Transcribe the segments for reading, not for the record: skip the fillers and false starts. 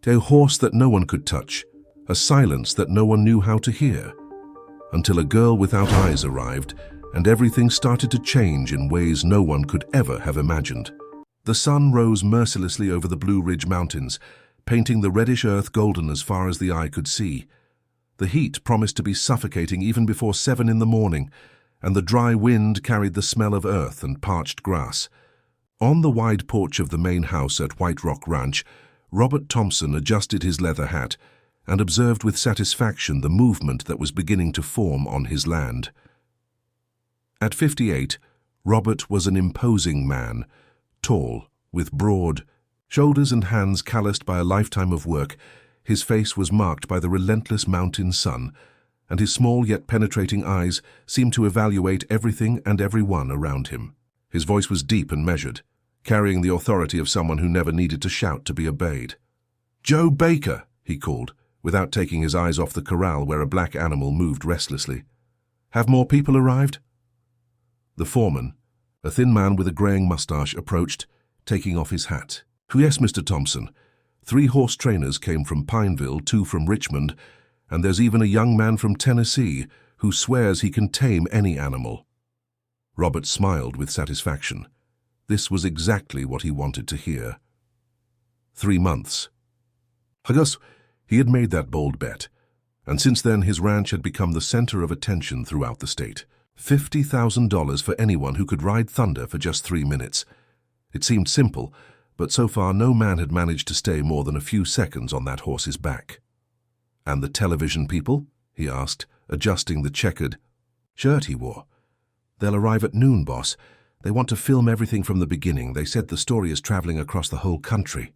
A horse that no one could touch, a silence that no one knew how to hear, until a girl without eyes arrived, and everything started to change in ways no one could ever have imagined. The sun rose mercilessly over the Blue Ridge Mountains, painting the reddish earth golden as far as the eye could see. The heat promised to be suffocating even before 7 in the morning, and the dry wind carried the smell of earth and parched grass. On the wide porch of the main house at White Rock Ranch, Robert Thompson adjusted his leather hat and observed with satisfaction the movement that was beginning to form on his land. At 58, Robert was an imposing man, tall, with broad shoulders and hands calloused by a lifetime of work. His face was marked by the relentless mountain sun, and his small yet penetrating eyes seemed to evaluate everything and everyone around him. His voice was deep and measured, carrying the authority of someone who never needed to shout to be obeyed. "Joe Baker," he called, without taking his eyes off the corral where a black animal moved restlessly. "Have more people arrived?" The foreman, a thin man with a graying mustache, approached, taking off his hat. "Yes, Mr. Thompson. 3 horse trainers came from Pineville, 2 from Richmond, and there's even a young man from Tennessee who swears he can tame any animal." Robert smiled with satisfaction. This was exactly what he wanted to hear. 3 months. I guess he had made that bold bet, and since then his ranch had become the center of attention throughout the state. $50,000 for anyone who could ride Thunder for just 3 minutes. It seemed simple, but so far no man had managed to stay more than a few seconds on that horse's back. "And the television people?" he asked, adjusting the checkered shirt he wore. "They'll arrive at noon, boss. They want to film everything from the beginning. They said the story is traveling across the whole country."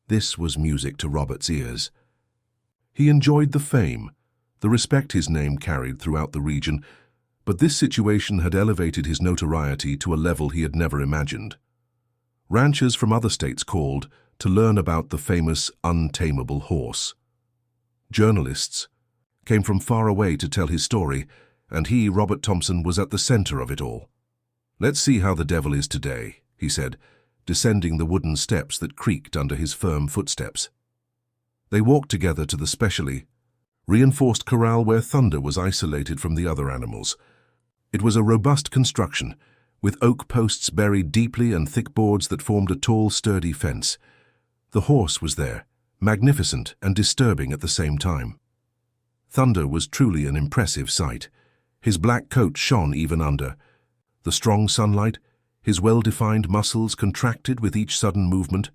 This was music to Robert's ears. He enjoyed the fame, the respect his name carried throughout the region, but this situation had elevated his notoriety to a level he had never imagined. Ranchers from other states called to learn about the famous untamable horse. Journalists came from far away to tell his story, and he, Robert Thompson, was at the center of it all. "Let's see how the devil is today," he said, descending the wooden steps that creaked under his firm footsteps. They walked together to the specially reinforced corral where Thunder was isolated from the other animals. It was a robust construction, with oak posts buried deeply and thick boards that formed a tall, sturdy fence. The horse was there, magnificent and disturbing at the same time. Thunder was truly an impressive sight. His black coat shone even under the strong sunlight, his well-defined muscles contracted with each sudden movement,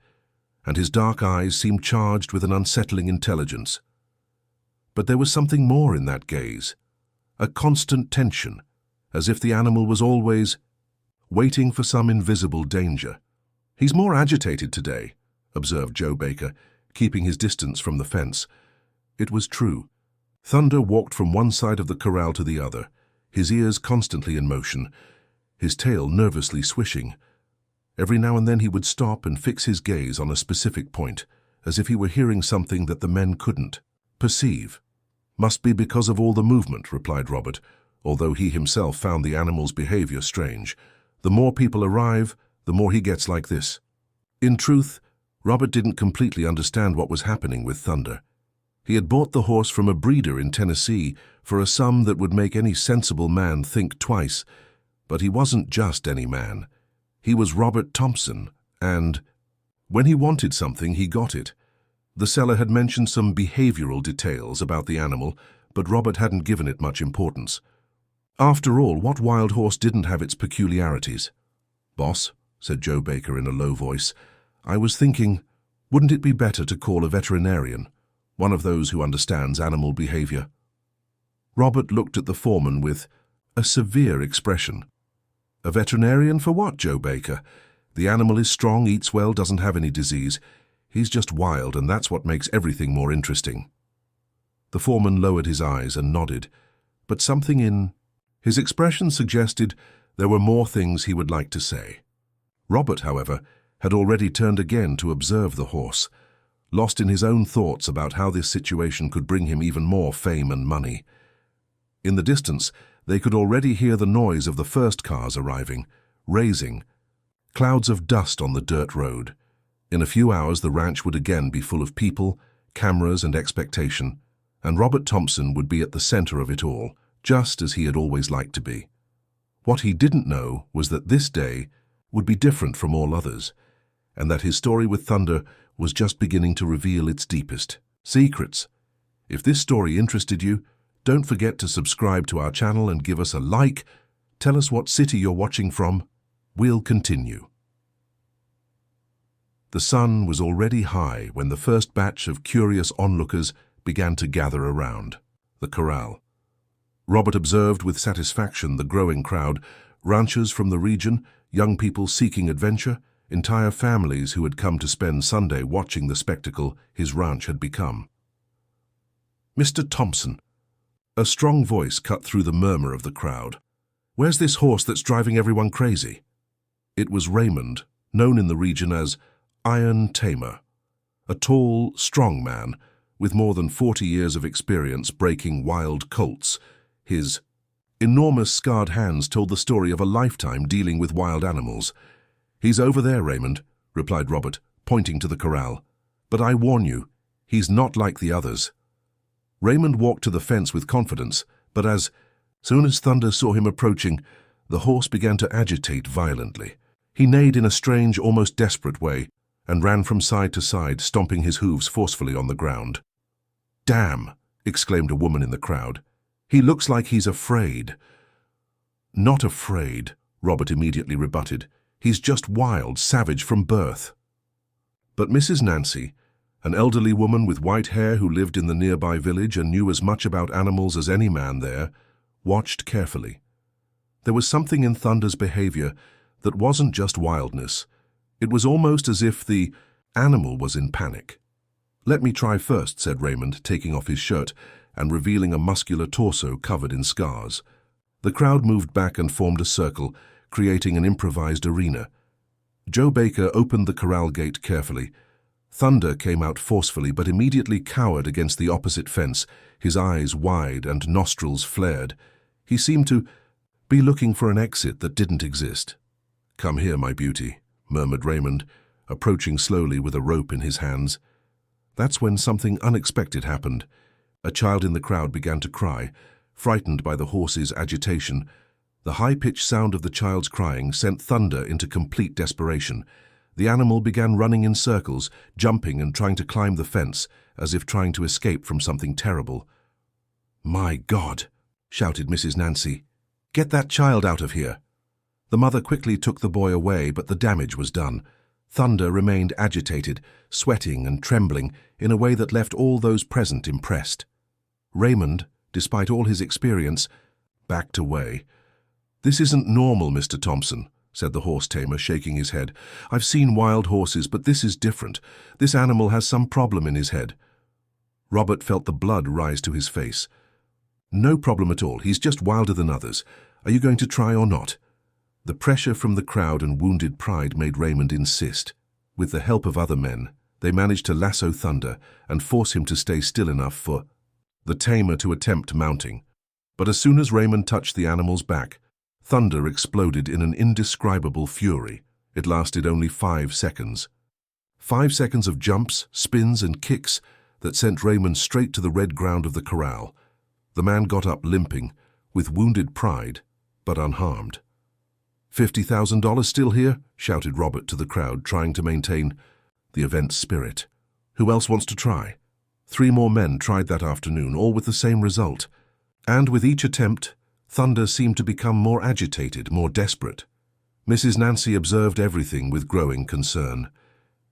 and his dark eyes seemed charged with an unsettling intelligence. But there was something more in that gaze, a constant tension, as if the animal was always waiting for some invisible danger. "He's more agitated today," observed Joe Baker, keeping his distance from the fence. It was true. Thunder walked from one side of the corral to the other, his ears constantly in motion, his tail nervously swishing. Every now and then he would stop and fix his gaze on a specific point, as if he were hearing something that the men couldn't perceive. "Must be because of all the movement," replied Robert, although he himself found the animal's behavior strange. "The more people arrive, the more he gets like this." In truth, Robert didn't completely understand what was happening with Thunder. He had bought the horse from a breeder in Tennessee for a sum that would make any sensible man think twice. But he wasn't just any man. He was Robert Thompson, and when he wanted something, he got it. The seller had mentioned some behavioral details about the animal, but Robert hadn't given it much importance. After all, what wild horse didn't have its peculiarities? "Boss," said Joe Baker in a low voice, "I was thinking, wouldn't it be better to call a veterinarian, one of those who understands animal behavior?" Robert looked at the foreman with a severe expression. "A veterinarian for what, Joe Baker? The animal is strong, eats well, doesn't have any disease. He's just wild, and that's what makes everything more interesting." The foreman lowered his eyes and nodded, but something in his expression suggested there were more things he would like to say. Robert, however, had already turned again to observe the horse, lost in his own thoughts about how this situation could bring him even more fame and money. In the distance, they could already hear the noise of the first cars arriving, raising clouds of dust on the dirt road. In a few hours, the ranch would again be full of people, cameras, and expectation, and Robert Thompson would be at the center of it all, just as he had always liked to be. What he didn't know was that this day would be different from all others, and that his story with Thunder was just beginning to reveal its deepest secrets. If this story interested you, don't forget to subscribe to our channel and give us a like. Tell us what city you're watching from. We'll continue. The sun was already high when the first batch of curious onlookers began to gather around the corral. Robert observed with satisfaction the growing crowd, ranchers from the region, young people seeking adventure, entire families who had come to spend Sunday watching the spectacle his ranch had become. "Mr. Thompson," a strong voice cut through the murmur of the crowd. "Where's this horse that's driving everyone crazy?" It was Raymond, known in the region as Iron Tamer, a tall, strong man with more than 40 years of experience breaking wild colts. His enormous scarred hands told the story of a lifetime dealing with wild animals. "He's over there, Raymond," replied Robert, pointing to the corral. "But I warn you, he's not like the others." Raymond walked to the fence with confidence, but as soon as Thunder saw him approaching, the horse began to agitate violently. He neighed in a strange, almost desperate way, and ran from side to side, stomping his hooves forcefully on the ground. "Damn!" exclaimed a woman in the crowd. "He looks like he's afraid." "Not afraid," Robert immediately rebutted. "He's just wild, savage from birth." But Mrs. Nancy, an elderly woman with white hair who lived in the nearby village and knew as much about animals as any man there, watched carefully. There was something in Thunder's behavior that wasn't just wildness. It was almost as if the animal was in panic. "Let me try first," said Raymond, taking off his shirt and revealing a muscular torso covered in scars. The crowd moved back and formed a circle, creating an improvised arena. Joe Baker opened the corral gate carefully. Thunder came out forcefully but immediately cowered against the opposite fence, his eyes wide and nostrils flared. He seemed to be looking for an exit that didn't exist. "Come here, my beauty," murmured Raymond, approaching slowly with a rope in his hands. That's when something unexpected happened. A child in the crowd began to cry, frightened by the horse's agitation. The high-pitched sound of the child's crying sent Thunder into complete desperation. The animal began running in circles, jumping and trying to climb the fence, as if trying to escape from something terrible. "My God!" shouted Mrs. Nancy. "Get that child out of here!" The mother quickly took the boy away, but the damage was done. Thunder remained agitated, sweating and trembling in a way that left all those present impressed. Raymond, despite all his experience, backed away. "This isn't normal, Mr. Thompson," said the horse tamer, shaking his head. "I've seen wild horses, but this is different. This animal has some problem in his head." Robert felt the blood rise to his face. "No problem at all. He's just wilder than others. Are you going to try or not?" The pressure from the crowd and wounded pride made Raymond insist. With the help of other men, they managed to lasso Thunder and force him to stay still enough for the tamer to attempt mounting. But as soon as Raymond touched the animal's back, Thunder exploded in an indescribable fury. It lasted only 5 seconds. 5 seconds of jumps, spins, and kicks that sent Raymond straight to the red ground of the corral. The man got up limping, with wounded pride, but unharmed. $50,000 still here?" shouted Robert to the crowd, trying to maintain the event's spirit. "Who else wants to try?" 3 more men tried that afternoon, all with the same result. And with each attempt, Thunder seemed to become more agitated, more desperate. Mrs. Nancy observed everything with growing concern.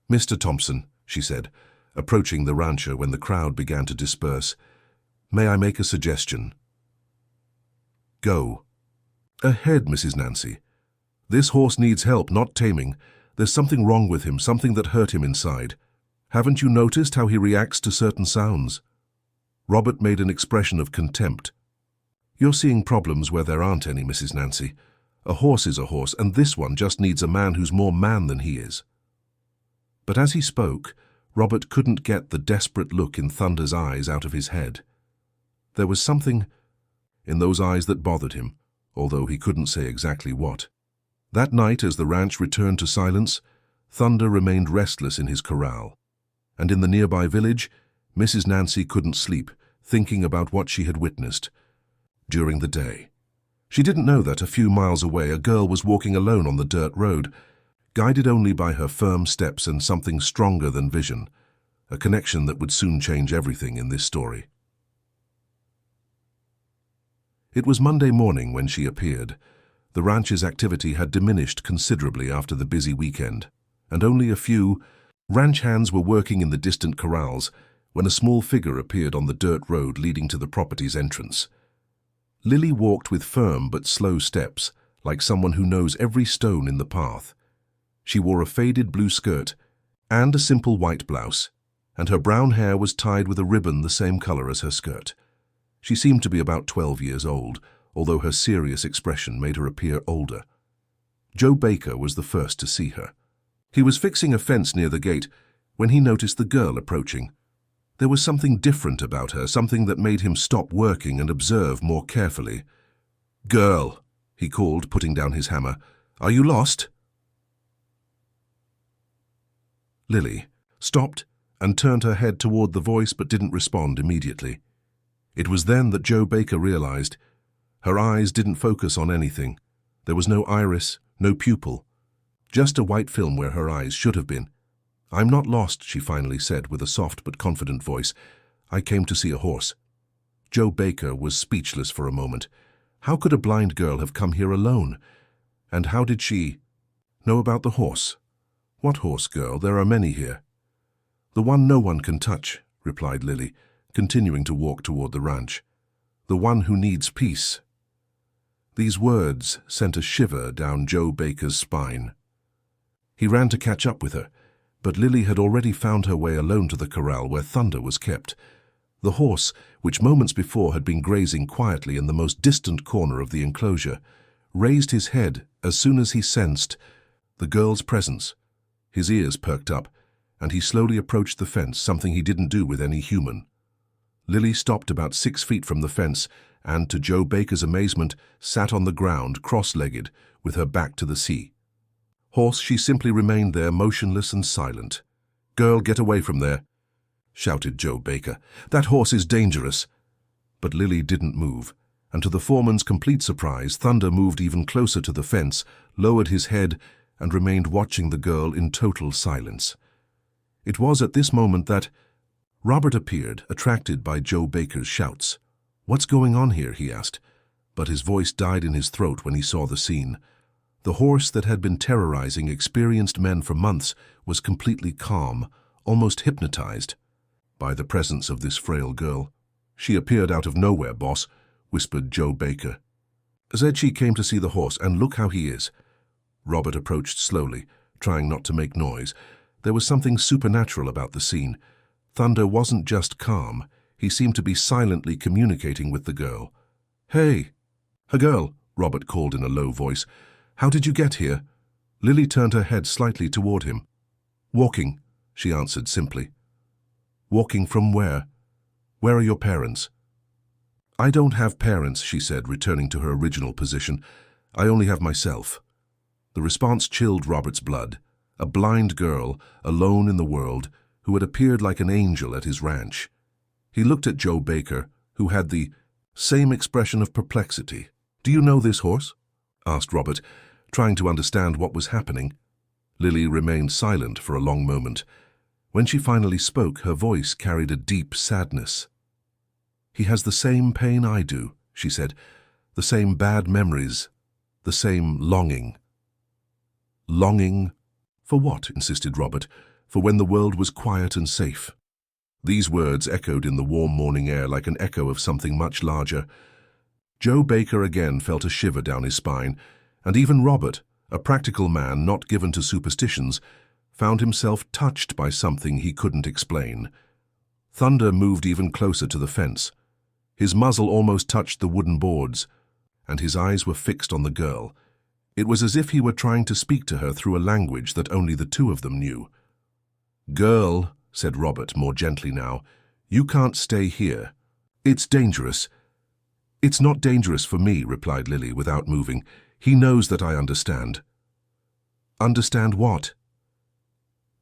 "Mr. Thompson," she said, approaching the rancher when the crowd began to disperse, "may I make a suggestion?" "Go." "Ahead, Mrs. Nancy. This horse needs help, not taming. There's something wrong with him, something that hurt him inside. Haven't you noticed how he reacts to certain sounds?" Robert made an expression of contempt. "You're seeing problems where there aren't any, Mrs. Nancy. A horse is a horse, and this one just needs a man who's more man than he is." But as he spoke, Robert couldn't get the desperate look in Thunder's eyes out of his head. There was something in those eyes that bothered him, although he couldn't say exactly what. That night, as the ranch returned to silence, Thunder remained restless in his corral, and in the nearby village, Mrs. Nancy couldn't sleep, thinking about what she had witnessed during the day. She didn't know that a few miles away a girl was walking alone on the dirt road, guided only by her firm steps and something stronger than vision, a connection that would soon change everything in this story. It was Monday morning when she appeared. The ranch's activity had diminished considerably after the busy weekend, and only a few ranch hands were working in the distant corrals when a small figure appeared on the dirt road leading to the property's entrance. Lily walked with firm but slow steps, like someone who knows every stone in the path. She wore a faded blue skirt and a simple white blouse, and her brown hair was tied with a ribbon the same color as her skirt. She seemed to be about 12 years old, although her serious expression made her appear older. Joe Baker was the first to see her. He was fixing a fence near the gate when he noticed the girl approaching. There was something different about her, something that made him stop working and observe more carefully. "Girl," he called, putting down his hammer, "are you lost?" Lily stopped and turned her head toward the voice but didn't respond immediately. It was then that Joe Baker realized. Her eyes didn't focus on anything. There was no iris, no pupil. Just a white film where her eyes should have been. "I'm not lost," she finally said with a soft but confident voice. "I came to see a horse." Joe Baker was speechless for a moment. How could a blind girl have come here alone? And how did she know about the horse? "What horse, girl? There are many here." "The one no one can touch," replied Lily, continuing to walk toward the ranch. "The one who needs peace." These words sent a shiver down Joe Baker's spine. He ran to catch up with her, but Lily had already found her way alone to the corral where Thunder was kept. The horse, which moments before had been grazing quietly in the most distant corner of the enclosure, raised his head as soon as he sensed the girl's presence. His ears perked up, and he slowly approached the fence, something he didn't do with any human. Lily stopped about 6 feet from the fence and, to Joe Baker's amazement, sat on the ground, cross-legged, with her back to the sea. Horse, she simply remained there, motionless and silent. "Girl, get away from there," shouted Joe Baker. "That horse is dangerous." But Lily didn't move, and to the foreman's complete surprise, Thunder moved even closer to the fence, lowered his head, and remained watching the girl in total silence. It was at this moment that Robert appeared, attracted by Joe Baker's shouts. "What's going on here?" he asked, but his voice died in his throat when he saw the scene. The horse that had been terrorizing experienced men for months was completely calm, almost hypnotized by the presence of this frail girl. "She appeared out of nowhere, boss," whispered Joe Baker. "Said she came to see the horse, and look how he is." Robert approached slowly, trying not to make noise. There was something supernatural about the scene. Thunder wasn't just calm. He seemed to be silently communicating with the girl. "Hey, a girl," Robert called in a low voice. "How did you get here?" Lily turned her head slightly toward him. "Walking," she answered simply. "Walking from where? Where are your parents?" "I don't have parents," she said, returning to her original position. "I only have myself." The response chilled Robert's blood. A blind girl, alone in the world, who had appeared like an angel at his ranch. He looked at Joe Baker, who had the same expression of perplexity. "Do you know this horse?" asked Robert, trying to understand what was happening. Lily remained silent for a long moment. When she finally spoke, her voice carried a deep sadness. "He has the same pain I do," she said, "the same bad memories, the same longing." "Longing for what?" insisted Robert. "For when the world was quiet and safe." These words echoed in the warm morning air like an echo of something much larger. Joe Baker again felt a shiver down his spine, and even Robert, a practical man not given to superstitions, found himself touched by something he couldn't explain. Thunder moved even closer to the fence. His muzzle almost touched the wooden boards, and his eyes were fixed on the girl. It was as if he were trying to speak to her through a language that only the two of them knew. "Girl," said Robert more gently now, "you can't stay here. It's dangerous." "It's not dangerous for me," replied Lily without moving. "He knows that I understand." "Understand what?"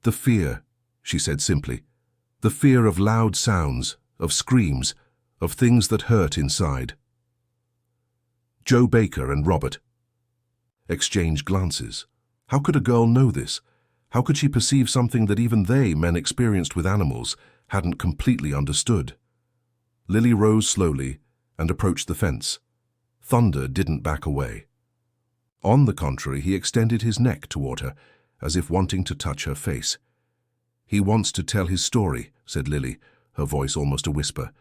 The fear, she said simply. The fear of loud sounds, of screams, of things that hurt inside. Joe Baker and Robert exchanged glances. How could a girl know this? How could she perceive something that even they, men experienced with animals, hadn't completely understood? Lily rose slowly and approached the fence. Thunder didn't back away. On the contrary, he extended his neck toward her, as if wanting to touch her face. "He wants to tell his story," said Lily, her voice almost a whisper,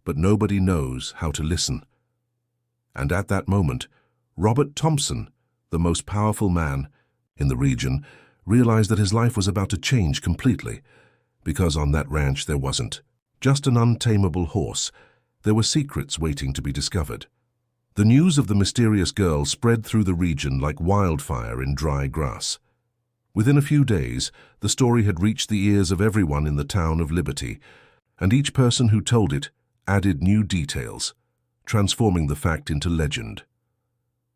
"but nobody knows how to listen." And at that moment, Robert Thompson, the most powerful man in the region, realized that his life was about to change completely, because on that ranch there wasn't just an untamable horse. There were secrets waiting to be discovered. The news of the mysterious girl spread through the region like wildfire in dry grass. Within a few days, the story had reached the ears of everyone in the town of Liberty, and each person who told it added new details, transforming the fact into legend.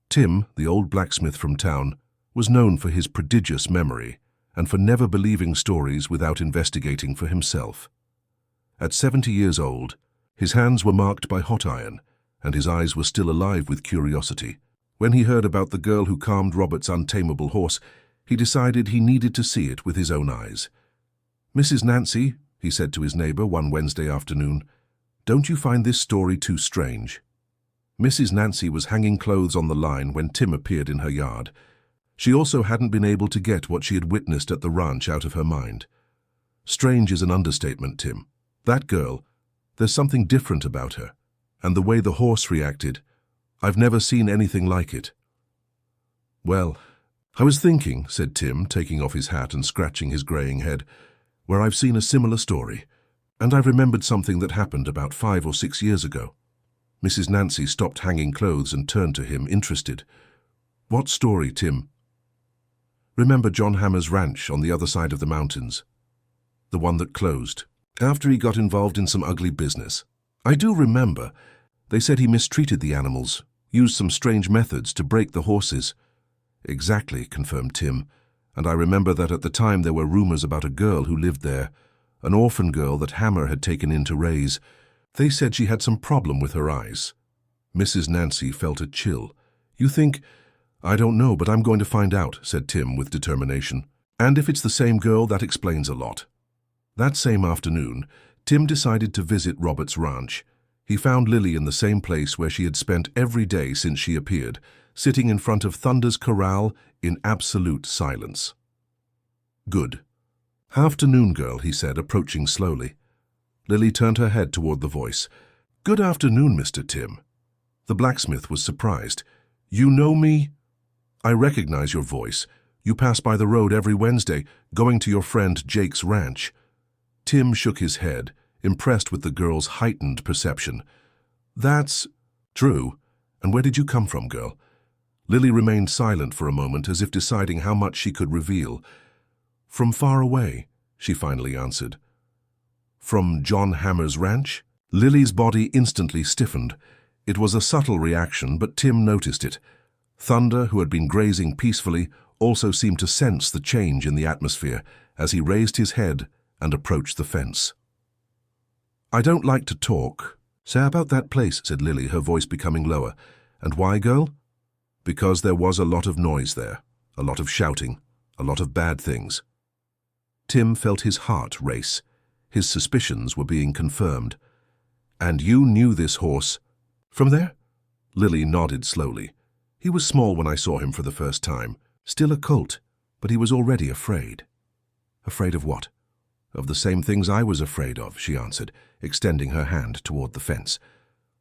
Tim, the old blacksmith from town, was known for his prodigious memory and for never believing stories without investigating for himself. At 70 years old, his hands were marked by hot iron, and his eyes were still alive with curiosity. When he heard about the girl who calmed Robert's untamable horse, he decided he needed to see it with his own eyes. "Mrs. Nancy," he said to his neighbor one Wednesday afternoon, "don't you find this story too strange?" Mrs. Nancy was hanging clothes on the line when Tim appeared in her yard. She also hadn't been able to get what she had witnessed at the ranch out of her mind. "Strange is an understatement, Tim. That girl, there's something different about her. And the way the horse reacted, I've never seen anything like it." "Well, I was thinking," said Tim, taking off his hat and scratching his graying head, "where I've seen a similar story, and I remembered something that happened about 5 or 6 years ago." Mrs. Nancy stopped hanging clothes and turned to him, interested. "What story, Tim?" "Remember John Hammer's ranch on the other side of the mountains? The one that closed, after he got involved in some ugly business." "I do remember. They said he mistreated the animals, used some strange methods to break the horses." "Exactly," confirmed Tim, "and I remember that at the time there were rumors about a girl who lived there, an orphan girl that Hammer had taken in to raise. They said she had some problem with her eyes." Mrs. Nancy felt a chill. "You think—" "I don't know, but I'm going to find out," said Tim with determination. "And if it's the same girl, that explains a lot." That same afternoon, Tim decided to visit Robert's ranch. He found Lily in the same place where she had spent every day since she appeared, sitting in front of Thunder's corral in absolute silence. "Good. Afternoon, girl," he said, approaching slowly. Lily turned her head toward the voice. "Good afternoon, Mr. Tim." The blacksmith was surprised. "You know me?" "I recognize your voice. You pass by the road every Wednesday, going to your friend Jake's ranch." Tim shook his head, impressed with the girl's heightened perception. "That's true. And where did you come from, girl?" Lily remained silent for a moment, as if deciding how much she could reveal. "From far away," she finally answered. "From John Hammer's ranch?" Lily's body instantly stiffened. It was a subtle reaction, but Tim noticed it. Thunder, who had been grazing peacefully, also seemed to sense the change in the atmosphere as he raised his head and approached the fence. "I don't like to talk." "Say about that place," said Lily, her voice becoming lower. "And why, girl?" "Because there was a lot of noise there, a lot of shouting, a lot of bad things." Tim felt his heart race. His suspicions were being confirmed. "And you knew this horse from there?" Lily nodded slowly. "He was small when I saw him for the first time, still a colt, but he was already afraid." "Afraid of what?" "Of the same things I was afraid of," she answered, extending her hand toward the fence.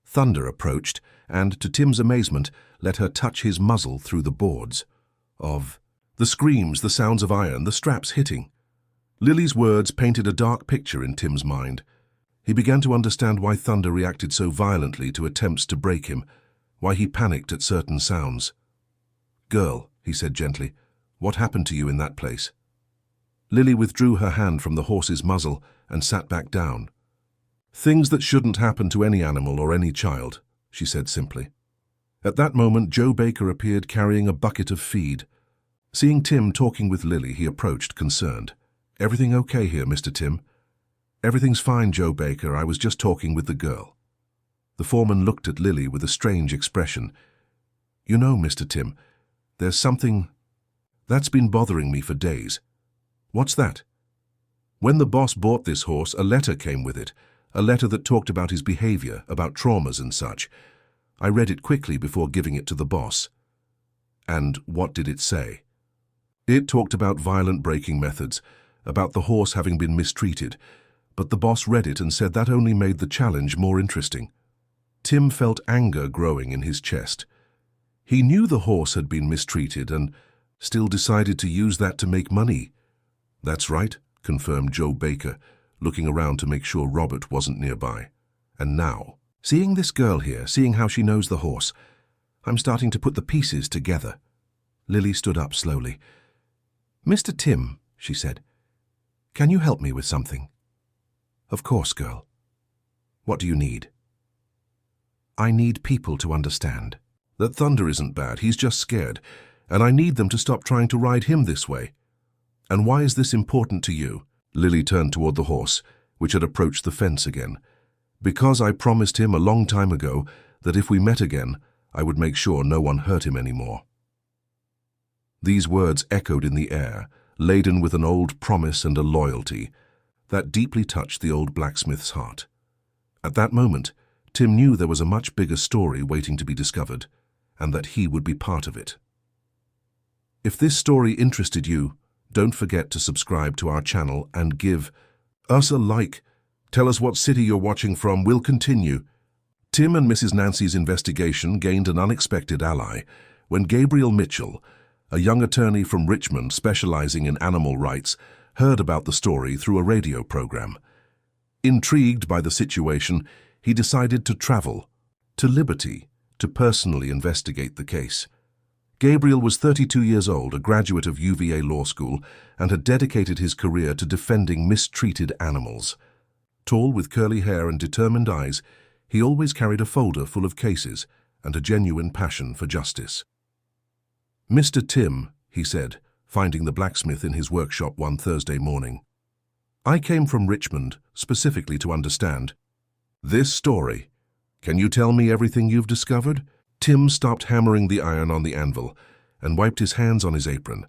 Thunder approached, and, to Tim's amazement, let her touch his muzzle through the boards. "Of the screams, the sounds of iron, the straps hitting." Lily's words painted a dark picture in Tim's mind. He began to understand why Thunder reacted so violently to attempts to break him, why he panicked at certain sounds. "Girl," he said gently, "what happened to you in that place?" Lily withdrew her hand from the horse's muzzle and sat back down. "Things that shouldn't happen to any animal or any child," she said simply. At that moment, Joe Baker appeared carrying a bucket of feed. Seeing Tim talking with Lily, he approached, concerned. Everything okay here, Mr. Tim? Everything's fine, Joe Baker. I was just talking with the girl. The foreman looked at Lily with a strange expression. You know, Mr. Tim, there's something that's been bothering me for days. What's that? When the boss bought this horse, a letter came with it, a letter that talked about his behavior, about traumas and such. I read it quickly before giving it to the boss. And what did it say? It talked about violent braking methods, about the horse having been mistreated, but the boss read it and said that only made the challenge more interesting. Tim felt anger growing in his chest. He knew the horse had been mistreated and still decided to use that to make money. That's right, confirmed Joe Baker, looking around to make sure Robert wasn't nearby. And now, seeing this girl here, seeing how she knows the horse, I'm starting to put the pieces together. Lily stood up slowly. Mr. Tim, she said, can you help me with something? Of course, girl. What do you need? I need people to understand that Thunder isn't bad, he's just scared, and I need them to stop trying to ride him this way. And why is this important to you? Lily turned toward the horse, which had approached the fence again. Because I promised him a long time ago that if we met again, I would make sure no one hurt him anymore. These words echoed in the air, laden with an old promise and a loyalty that deeply touched the old blacksmith's heart. At that moment, Tim knew there was a much bigger story waiting to be discovered, and that he would be part of it. If this story interested you, don't forget to subscribe to our channel and give us a like. Tell us what city you're watching from. We'll continue. Tim and Mrs. Nancy's investigation gained an unexpected ally when Gabriel Mitchell, a young attorney from Richmond specializing in animal rights, heard about the story through a radio program. Intrigued by the situation, he decided to travel to Liberty to personally investigate the case. Gabriel was 32 years old, a graduate of UVA Law School, and had dedicated his career to defending mistreated animals. Tall, with curly hair and determined eyes, he always carried a folder full of cases and a genuine passion for justice. Mr. Tim, he said, finding the blacksmith in his workshop one Thursday morning. I came from Richmond specifically to understand this story. Can you tell me everything you've discovered? Tim stopped hammering the iron on the anvil and wiped his hands on his apron.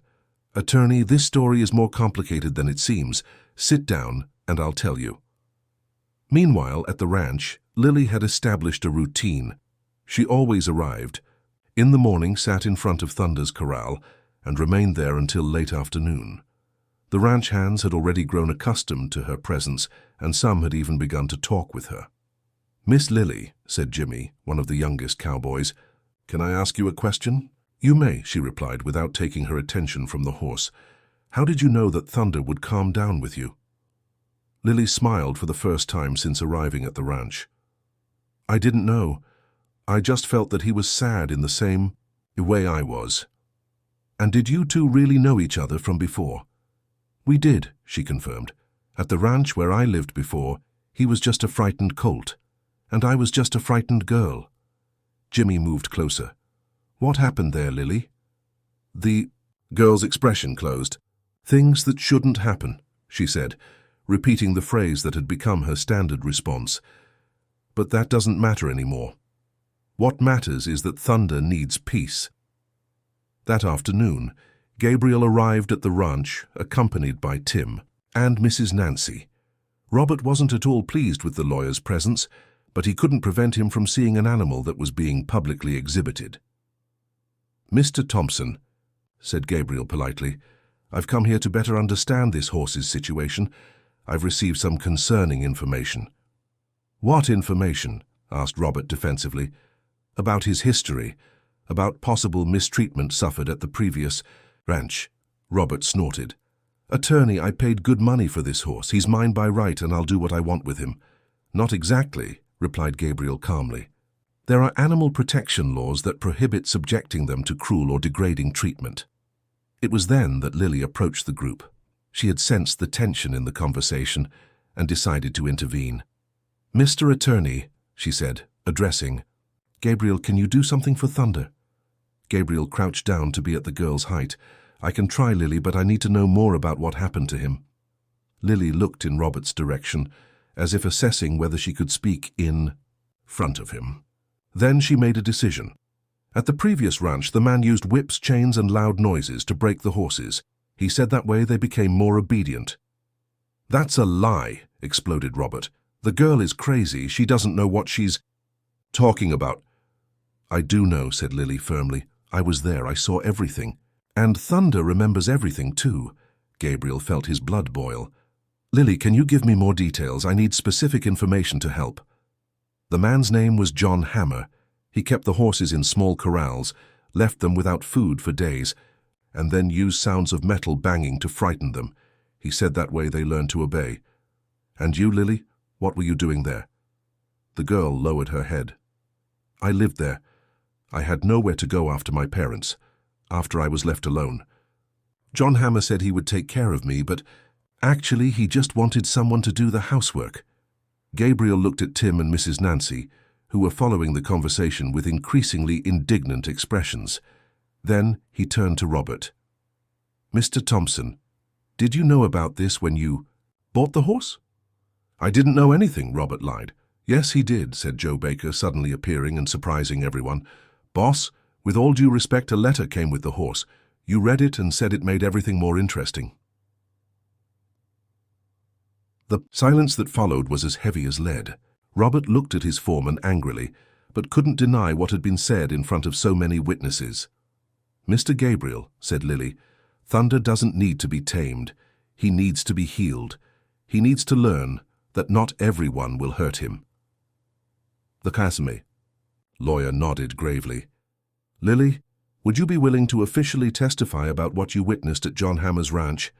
Attorney, this story is more complicated than it seems. Sit down and I'll tell you. Meanwhile, at the ranch, Lily had established a routine. She always arrived. In the morning, sat in front of Thunder's corral and remained there until late afternoon. The ranch hands had already grown accustomed to her presence, and some had even begun to talk with her. Miss Lily, said Jimmy, one of the youngest cowboys, can I ask you a question? You may, she replied without taking her attention from the horse. How did you know that Thunder would calm down with you? Lily smiled for the first time since arriving at the ranch. I didn't know. I just felt that he was sad in the same way I was. And did you two really know each other from before? We did, she confirmed. At the ranch where I lived before, he was just a frightened colt, and I was just a frightened girl. Jimmy moved closer. What happened there, Lily? The girl's expression closed. Things that shouldn't happen, she said, repeating the phrase that had become her standard response. But that doesn't matter anymore. What matters is that Thunder needs peace. That afternoon, Gabriel arrived at the ranch, accompanied by Tim and Mrs. Nancy. Robert wasn't at all pleased with the lawyer's presence, but he couldn't prevent him from seeing an animal that was being publicly exhibited. Mr. Thompson, said Gabriel politely, I've come here to better understand this horse's situation. I've received some concerning information. What information? Asked Robert defensively. About his history, about possible mistreatment suffered at the previous ranch. Robert snorted. Attorney, I paid good money for this horse. He's mine by right, and I'll do what I want with him. Not exactly, replied Gabriel calmly. There are animal protection laws that prohibit subjecting them to cruel or degrading treatment. It was then that Lily approached the group. She had sensed the tension in the conversation and decided to intervene. Mr. Attorney, she said, addressing, Gabriel, can you do something for Thunder? Gabriel crouched down to be at the girl's height. I can try, Lily, but I need to know more about what happened to him. Lily looked in Robert's direction, as if assessing whether she could speak in front of him. Then she made a decision. At the previous ranch, the man used whips, chains, and loud noises to break the horses. He said that way they became more obedient. "That's a lie," exploded Robert. "The girl is crazy. She doesn't know what she's talking about." "I do know," said Lily firmly. "I was there. I saw everything. And Thunder remembers everything, too." Gabriel felt his blood boil. "Lily, can you give me more details? I need specific information to help." The man's name was John Hammer. He kept the horses in small corrals, left them without food for days, and then used sounds of metal banging to frighten them. He said that way they learned to obey. "And you, Lily, what were you doing there?" The girl lowered her head. "I lived there. I had nowhere to go after my parents, after I was left alone. John Hammer said he would take care of me, but actually he just wanted someone to do the housework." Gabriel looked at Tim and Mrs. Nancy, who were following the conversation with increasingly indignant expressions. Then he turned to Robert. "Mr. Thompson, did you know about this when you bought the horse?" "I didn't know anything," Robert lied. "Yes, he did," said Joe Baker, suddenly appearing and surprising everyone. "Boss, with all due respect, a letter came with the horse. You read it and said it made everything more interesting." The silence that followed was as heavy as lead. Robert looked at his foreman angrily, but couldn't deny what had been said in front of so many witnesses. "Mr. Gabriel," said Lily, "Thunder doesn't need to be tamed. He needs to be healed. He needs to learn that not everyone will hurt him." "The Casimir." Lawyer nodded gravely. "Lily, would you be willing to officially testify about what you witnessed at John Hammer's ranch?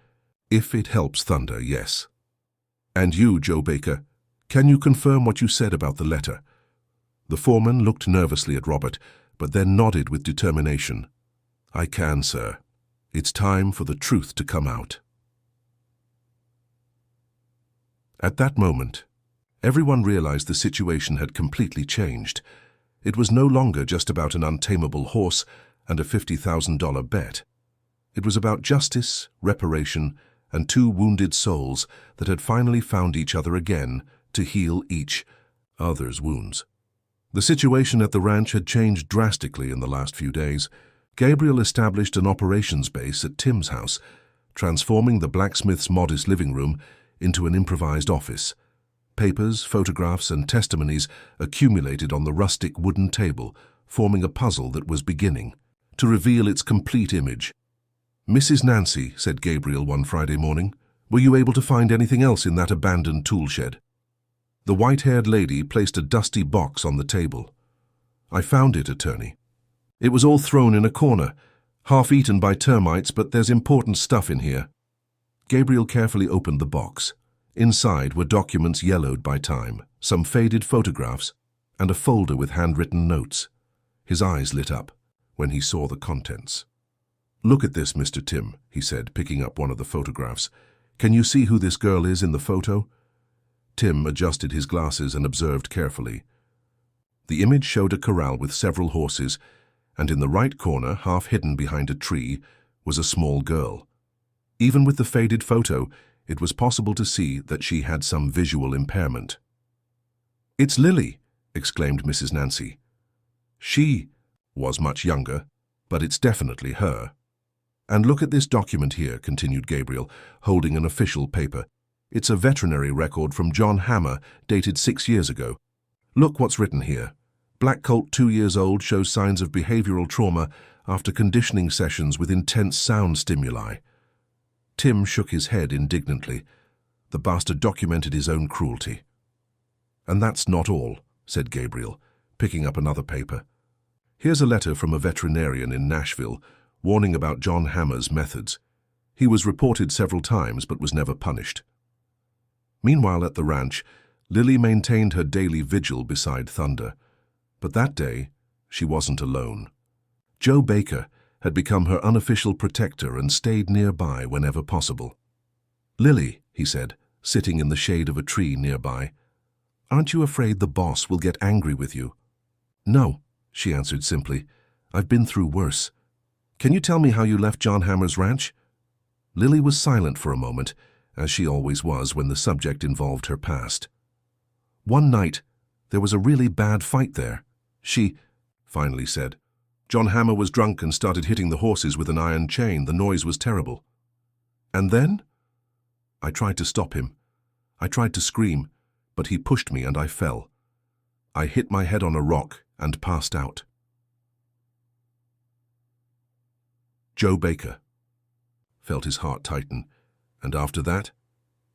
If it helps Thunder, yes." "And you, Joe Baker, can you confirm what you said about the letter?" The foreman looked nervously at Robert, but then nodded with determination. "I can, sir. It's time for the truth to come out." At that moment, everyone realized the situation had completely changed. It was no longer just about an untamable horse and a $50,000 bet. It was about justice, reparation, and two wounded souls that had finally found each other again to heal each other's wounds. The situation at the ranch had changed drastically in the last few days. Gabriel established an operations base at Tim's house, transforming the blacksmith's modest living room into an improvised office. Papers, photographs, and testimonies accumulated on the rustic wooden table, forming a puzzle that was beginning to reveal its complete image. "Mrs. Nancy," said Gabriel one Friday morning, "were you able to find anything else in that abandoned tool shed?" The white-haired lady placed a dusty box on the table. "I found it, attorney. It was all thrown in a corner, half eaten by termites, but there's important stuff in here." Gabriel carefully opened the box. Inside were documents yellowed by time, some faded photographs, and a folder with handwritten notes. His eyes lit up when he saw the contents. "Look at this, Mr. Tim," he said, picking up one of the photographs. "Can you see who this girl is in the photo?" Tim adjusted his glasses and observed carefully. The image showed a corral with several horses, and in the right corner, half hidden behind a tree, was a small girl. Even with the faded photo, it was possible to see that she had some visual impairment. "It's Lily!" exclaimed Mrs. Nancy. "She was much younger, but it's definitely her." "And look at this document here," continued Gabriel, holding an official paper. "It's a veterinary record from John Hammer, dated 6 years ago. Look what's written here. Black colt 2 years old shows signs of behavioral trauma after conditioning sessions with intense sound stimuli." Tim shook his head indignantly. The bastard documented his own cruelty. "And that's not all," said Gabriel, picking up another paper. "Here's a letter from a veterinarian in Nashville, warning about John Hammer's methods. He was reported several times but was never punished." Meanwhile at the ranch, Lily maintained her daily vigil beside Thunder. But that day, she wasn't alone. Joe Baker had become her unofficial protector and stayed nearby whenever possible. "Lily," he said, sitting in the shade of a tree nearby, "aren't you afraid the boss will get angry with you?" "No," she answered simply. "I've been through worse. Can you tell me how you left John Hammer's ranch?" Lily was silent for a moment, as she always was when the subject involved her past. "One night, there was a really bad fight there. She finally said. John Hammer was drunk and started hitting the horses with an iron chain. The noise was terrible. And then? I tried to stop him. I tried to scream, but he pushed me and I fell. I hit my head on a rock and passed out." Joe Baker felt his heart tighten, and after that,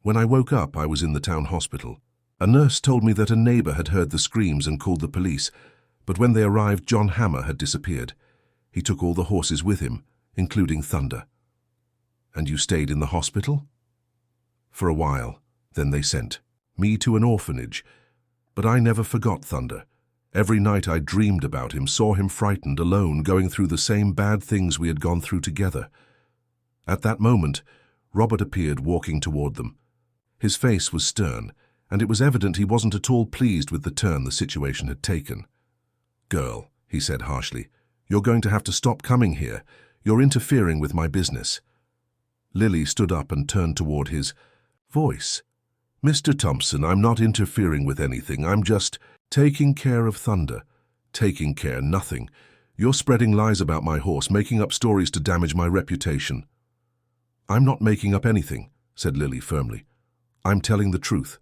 when I woke up, I was in the town hospital. A nurse told me that a neighbor had heard the screams and called the police, but when they arrived, John Hammer had disappeared. He took all the horses with him, including Thunder. "And you stayed in the hospital?" "For a while. Then they sent me to an orphanage. But I never forgot Thunder. Every night I dreamed about him, saw him frightened, alone, going through the same bad things we had gone through together." At that moment, Robert appeared walking toward them. His face was stern, and it was evident he wasn't at all pleased with the turn the situation had taken. "Girl," he said harshly, "you're going to have to stop coming here. You're interfering with my business." Lily stood up and turned toward his voice. "Mr. Thompson, I'm not interfering with anything. I'm just taking care of Thunder." "Taking care, nothing. You're spreading lies about my horse, making up stories to damage my reputation." "I'm not making up anything," said Lily firmly. "I'm telling the truth."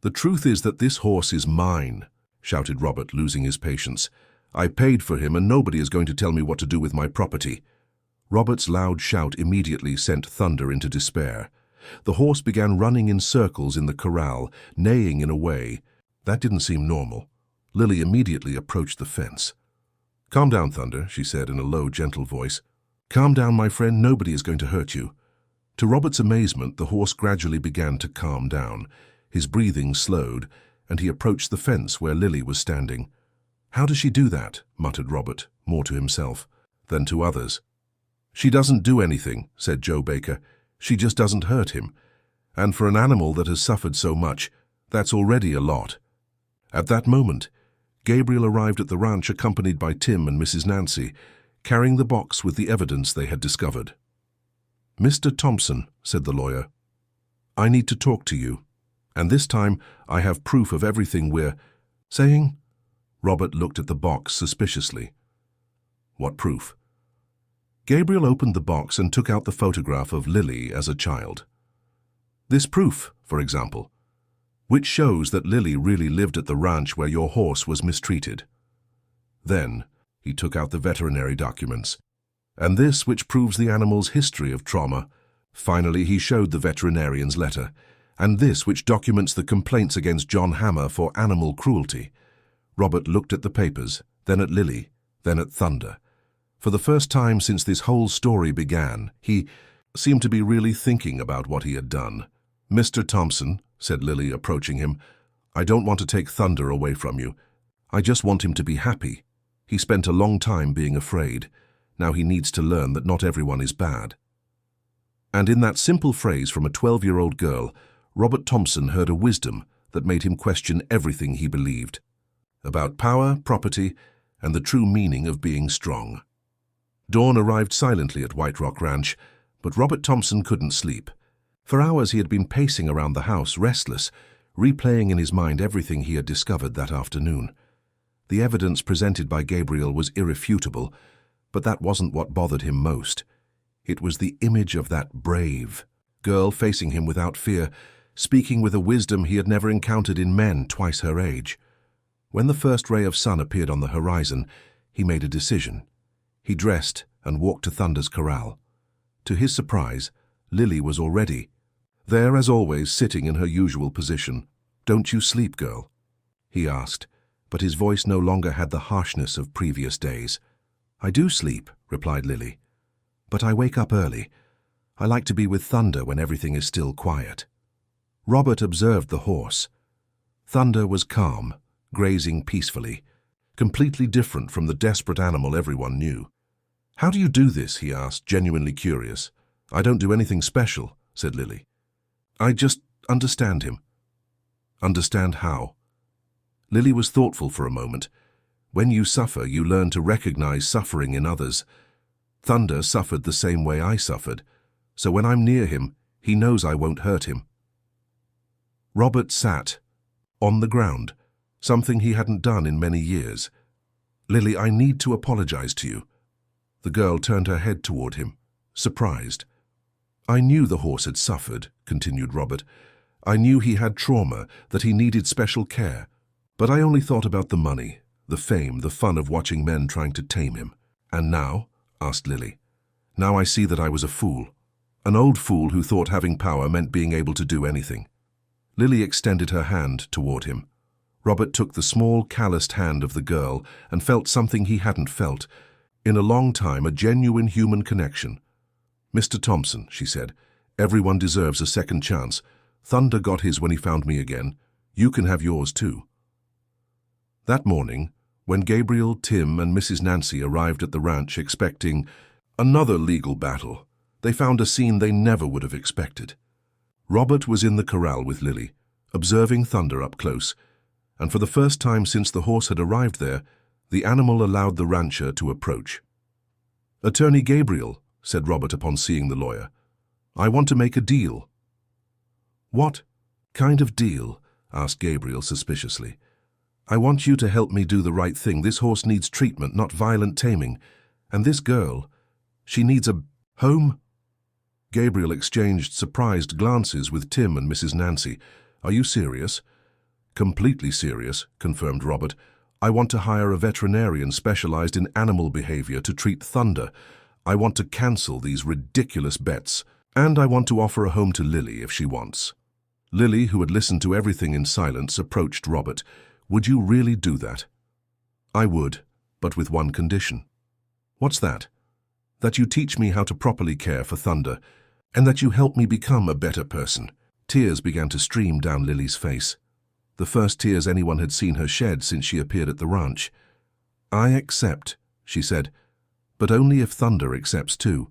"The truth is that this horse is mine," shouted Robert, losing his patience. "I paid for him and nobody is going to tell me what to do with my property." Robert's loud shout immediately sent Thunder into despair. The horse began running in circles in the corral, neighing in a way that didn't seem normal. Lily immediately approached the fence. "Calm down, Thunder," she said in a low, gentle voice. "Calm down, my friend. Nobody is going to hurt you." To Robert's amazement, the horse gradually began to calm down. His breathing slowed, and he approached the fence where Lily was standing. "How does she do that?" muttered Robert, more to himself than to others. "She doesn't do anything," said Joe Baker. "She just doesn't hurt him. And for an animal that has suffered so much, that's already a lot." At that moment, Gabriel arrived at the ranch accompanied by Tim and Mrs. Nancy, carrying the box with the evidence they had discovered. "Mr. Thompson," said the lawyer, "I need to talk to you. And this time I have proof of everything we're saying." Robert looked at the box suspiciously. "What proof?" Gabriel opened the box and took out the photograph of Lily as a child. "This proof, for example, which shows that Lily really lived at the ranch where your horse was mistreated." Then he took out the veterinary documents, and this which proves the animal's history of trauma. Finally, he showed the veterinarian's letter, and this which documents the complaints against John Hammer for animal cruelty. Robert looked at the papers, then at Lily, then at Thunder. For the first time since this whole story began, he seemed to be really thinking about what he had done. "Mr. Thompson," said Lily, approaching him, "I don't want to take Thunder away from you. I just want him to be happy. He spent a long time being afraid. Now he needs to learn that not everyone is bad." And in that simple phrase from a 12-year-old girl, Robert Thompson heard a wisdom that made him question everything he believed about power, property, and the true meaning of being strong. Dawn arrived silently at White Rock Ranch, but Robert Thompson couldn't sleep. For hours he had been pacing around the house, restless, replaying in his mind everything he had discovered that afternoon. The evidence presented by Gabriel was irrefutable, but that wasn't what bothered him most. It was the image of that brave girl facing him without fear, speaking with a wisdom he had never encountered in men twice her age. When the first ray of sun appeared on the horizon, he made a decision. He dressed and walked to Thunder's corral. To his surprise, Lily was already there, as always, sitting in her usual position. "Don't you sleep, girl?" he asked, but his voice no longer had the harshness of previous days. "I do sleep," replied Lily, "but I wake up early. I like to be with Thunder when everything is still quiet." Robert observed the horse. Thunder was calm, grazing peacefully, completely different from the desperate animal everyone knew. "How do you do this?" he asked, genuinely curious. "I don't do anything special," said Lily. "I just understand him." "Understand how?" Lily was thoughtful for a moment. "When you suffer, you learn to recognize suffering in others. Thunder suffered the same way I suffered, so when I'm near him, He knows I won't hurt him." Robert sat on the ground, something he hadn't done in many years. "Lily, I need to apologize to you." The girl turned her head toward him, surprised. "I knew the horse had suffered," continued Robert. "I knew he had trauma, that he needed special care. But I only thought about the money, the fame, the fun of watching men trying to tame him." "And now?" asked Lily. "Now I see that I was a fool. An old fool who thought having power meant being able to do anything." Lily extended her hand toward him. Robert took the small, calloused hand of the girl and felt something he hadn't felt in a long time, a genuine human connection. "Mr. Thompson," she said, "everyone deserves a second chance. Thunder got his when he found me again. You can have yours too." That morning, when Gabriel, Tim, and Mrs. Nancy arrived at the ranch expecting another legal battle, they found a scene they never would have expected. Robert was in the corral with Lily, observing Thunder up close, and for the first time since the horse had arrived there, the animal allowed the rancher to approach. "Attorney Gabriel," said Robert upon seeing the lawyer, "I want to make a deal." "What kind of deal?" asked Gabriel suspiciously. "I want you to help me do the right thing. This horse needs treatment, not violent taming. And this girl, she needs a home." Gabriel exchanged surprised glances with Tim and Mrs. Nancy. "Are you serious?" "Completely serious," confirmed Robert. "I want to hire a veterinarian specialized in animal behavior to treat Thunder. I want to cancel these ridiculous bets. And I want to offer a home to Lily if she wants." Lily, who had listened to everything in silence, approached Robert. "Would you really do that?" "I would, but with one condition." "What's that?" "That you teach me how to properly care for Thunder, and that you help me become a better person." Tears began to stream down Lily's face, the first tears anyone had seen her shed since she appeared at the ranch. "I accept," she said, "but only if Thunder accepts too."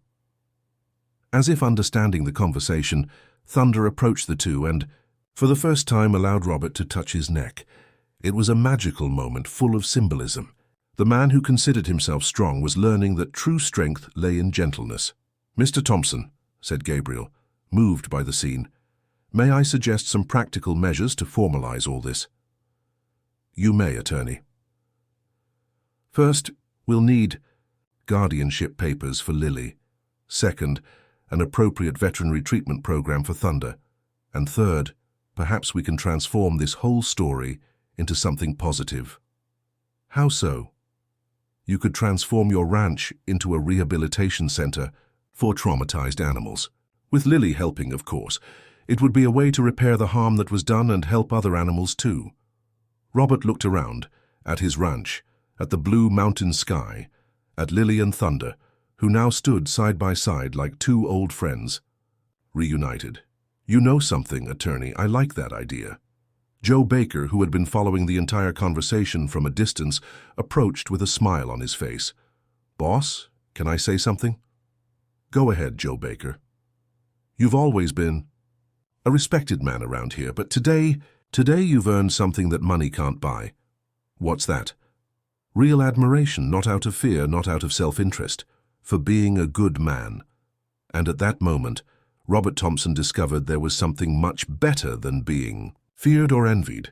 As if understanding the conversation, Thunder approached the two and, for the first time, allowed Robert to touch his neck. It was a magical moment full of symbolism. The man who considered himself strong was learning that true strength lay in gentleness. "Mr. Thompson," said Gabriel, moved by the scene, "may I suggest some practical measures to formalize all this?" "You may, attorney." "First, we'll need guardianship papers for Lily. Second, an appropriate veterinary treatment program for Thunder. And third, perhaps we can transform this whole story into something positive." "How so?" "You could transform your ranch into a rehabilitation center for traumatized animals. With Lily helping, of course. It would be a way to repair the harm that was done and help other animals too." Robert looked around, at his ranch, at the blue mountain sky, at Lily and Thunder, who now stood side by side like two old friends, reunited. "You know something, attorney. I like that idea." Joe Baker, who had been following the entire conversation from a distance, approached with a smile on his face. "Boss, can I say something?" "Go ahead, Joe Baker." "You've always been a respected man around here, but today you've earned something that money can't buy." "What's that?" "Real admiration, not out of fear, not out of self-interest, for being a good man." And at that moment, Robert Thompson discovered there was something much better than being feared or envied.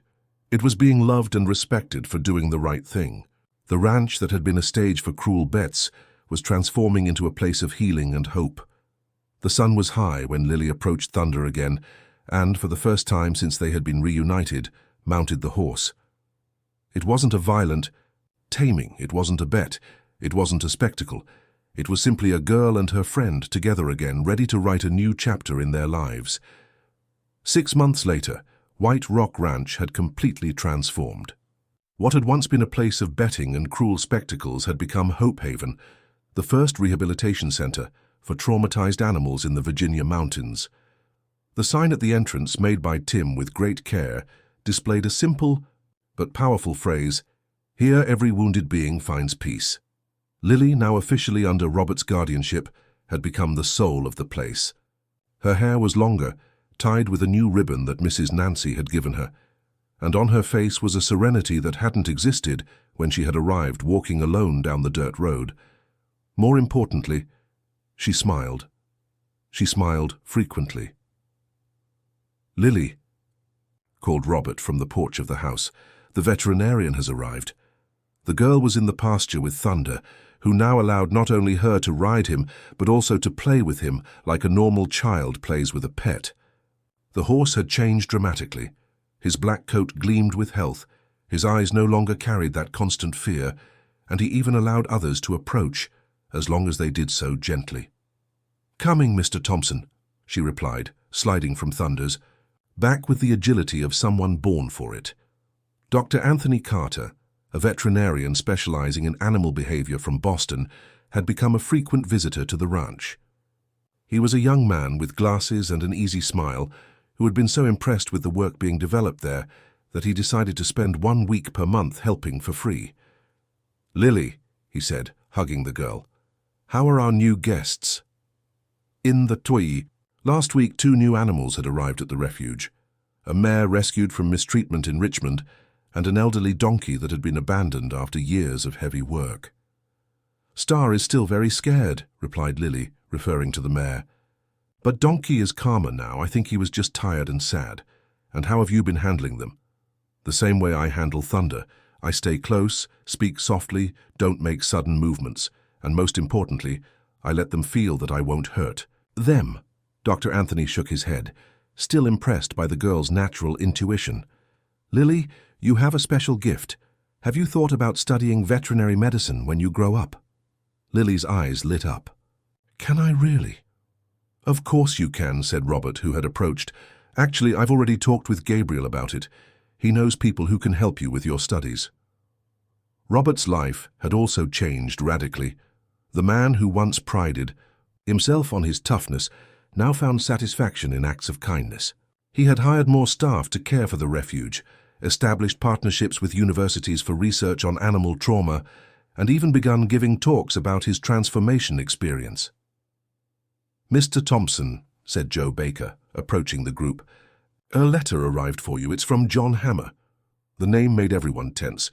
It was being loved and respected for doing the right thing. The ranch that had been a stage for cruel bets was transforming into a place of healing and hope. The sun was high when Lily approached Thunder again, and, for the first time since they had been reunited, mounted the horse. It wasn't a violent taming, it wasn't a bet, it wasn't a spectacle. It was simply a girl and her friend together again, ready to write a new chapter in their lives. 6 months later, White Rock Ranch had completely transformed. What had once been a place of betting and cruel spectacles had become Hope Haven, the first rehabilitation center for traumatized animals in the Virginia mountains. The sign at the entrance, made by Tim with great care, displayed a simple but powerful phrase, "Here every wounded being finds peace." Lily, now officially under Robert's guardianship, had become the soul of the place. Her hair was longer, tied with a new ribbon that Mrs. Nancy had given her, and on her face was a serenity that hadn't existed when she had arrived walking alone down the dirt road. More importantly, she smiled. She smiled frequently. "Lily," called Robert from the porch of the house. "The veterinarian has arrived." The girl was in the pasture with Thunder, who now allowed not only her to ride him, but also to play with him like a normal child plays with a pet. The horse had changed dramatically. His black coat gleamed with health, his eyes no longer carried that constant fear, and he even allowed others to approach, as long as they did so gently. "Coming, Mr. Thompson," she replied, sliding from Thunder's, back with the agility of someone born for it. Dr. Anthony Carter, a veterinarian specializing in animal behavior from Boston, had become a frequent visitor to the ranch. He was a young man with glasses and an easy smile, who had been so impressed with the work being developed there that he decided to spend 1 week per month helping for free. "Lily," he said, hugging the girl, "how are our new guests?" In the toy, last week 2 new animals had arrived at the refuge, a mare rescued from mistreatment in Richmond, and an elderly donkey that had been abandoned after years of heavy work. "Star is still very scared," replied Lily, referring to the mare. "But Donkey is calmer now. I think he was just tired and sad. And how have you been handling them?" "The same way I handle Thunder. I stay close, speak softly, don't make sudden movements, and most importantly, I let them feel that I won't hurt them." Dr. Anthony shook his head, still impressed by the girl's natural intuition. "Lily, you have a special gift. Have you thought about studying veterinary medicine when you grow up?" Lily's eyes lit up. "Can I really?" "Of course you can," said Robert, who had approached. "Actually, I've already talked with Gabriel about it. He knows people who can help you with your studies." Robert's life had also changed radically. The man who once prided himself on his toughness now found satisfaction in acts of kindness. He had hired more staff to care for the refuge, established partnerships with universities for research on animal trauma, and even begun giving talks about his transformation experience. "Mr. Thompson," said Joe Baker, approaching the group, "a letter arrived for you. It's from John Hammer." The name made everyone tense.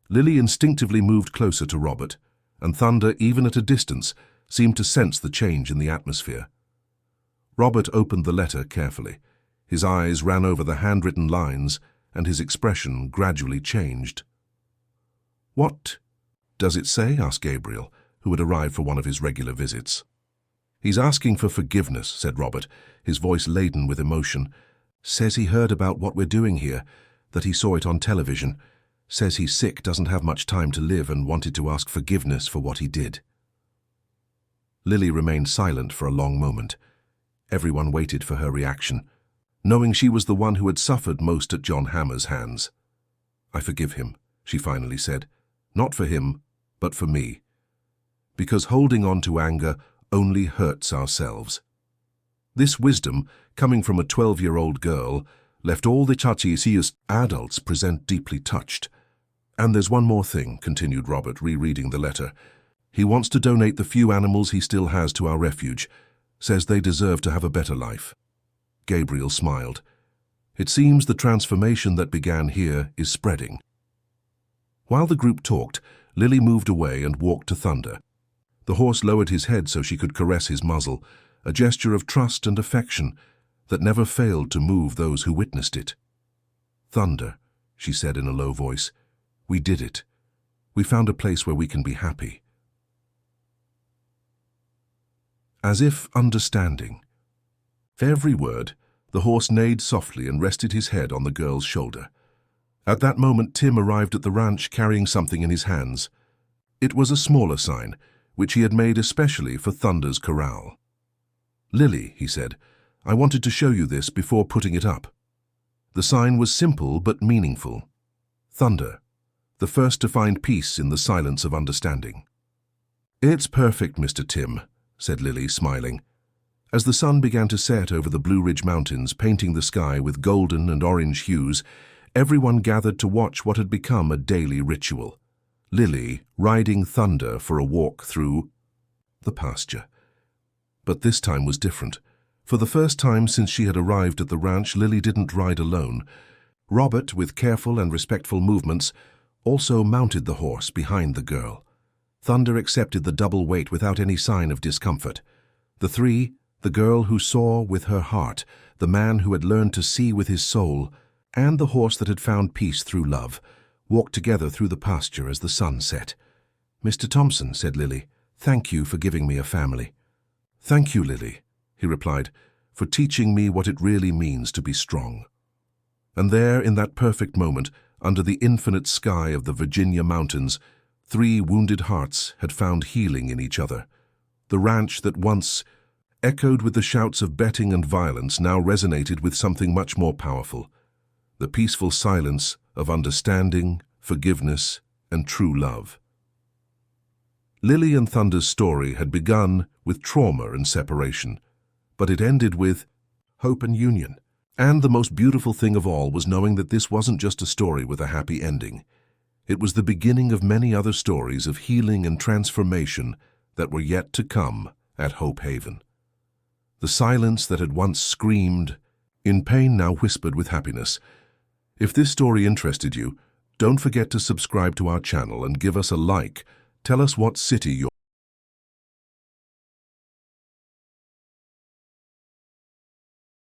Lily instinctively moved closer to Robert, and Thunder, even at a distance, seemed to sense the change in the atmosphere. Robert opened the letter carefully. His eyes ran over the handwritten lines, and his expression gradually changed. "What does it say?" asked Gabriel, who had arrived for one of his regular visits. "He's asking for forgiveness," said Robert, his voice laden with emotion. "Says he heard about what we're doing here, that he saw it on television. Says he's sick, doesn't have much time to live, and wanted to ask forgiveness for what he did." Lily remained silent for a long moment. Everyone waited for her reaction, knowing she was the one who had suffered most at John Hammer's hands. "I forgive him," she finally said. "Not for him, but for me. Because holding on to anger only hurts ourselves." This wisdom, coming from a 12-year-old girl, left all the Chachisius adults present deeply touched. "And there's one more thing," continued Robert, rereading the letter. "He wants to donate the few animals he still has to our refuge. Says they deserve to have a better life." Gabriel smiled. "It seems the transformation that began here is spreading." While the group talked, Lily moved away and walked to Thunder. The horse lowered his head so she could caress his muzzle, a gesture of trust and affection that never failed to move those who witnessed it. "Thunder," she said in a low voice, "we did it. We found a place where we can be happy." As if understanding every word, the horse neighed softly and rested his head on the girl's shoulder. At that moment, Tim arrived at the ranch carrying something in his hands. It was a smaller sign, which he had made especially for Thunder's corral. "Lily," he said, "I wanted to show you this before putting it up." The sign was simple but meaningful. Thunder, the first to find peace in the silence of understanding. "It's perfect, Mr. Tim," said Lily, smiling. As the sun began to set over the Blue Ridge Mountains, painting the sky with golden and orange hues, everyone gathered to watch what had become a daily ritual. Lily riding Thunder for a walk through the pasture. But this time was different. For the first time since she had arrived at the ranch, Lily didn't ride alone. Robert, with careful and respectful movements, also mounted the horse behind the girl. Thunder accepted the double weight without any sign of discomfort. The three, the girl who saw with her heart, the man who had learned to see with his soul, and the horse that had found peace through love, walked together through the pasture as the sun set. "Mr. Thompson," said Lily, "thank you for giving me a family." "Thank you, Lily," he replied, "for teaching me what it really means to be strong." And there, in that perfect moment, under the infinite sky of the Virginia mountains, 3 wounded hearts had found healing in each other. The ranch that once echoed with the shouts of betting and violence now resonated with something much more powerful: the peaceful silence of understanding, forgiveness, and true love. Lily and Thunder's story had begun with trauma and separation, but it ended with hope and union. And the most beautiful thing of all was knowing that this wasn't just a story with a happy ending. It was the beginning of many other stories of healing and transformation that were yet to come at Hope Haven. The silence that had once screamed in pain now whispered with happiness. If this story interested you, don't forget to subscribe to our channel and give us a like. Tell us what city you're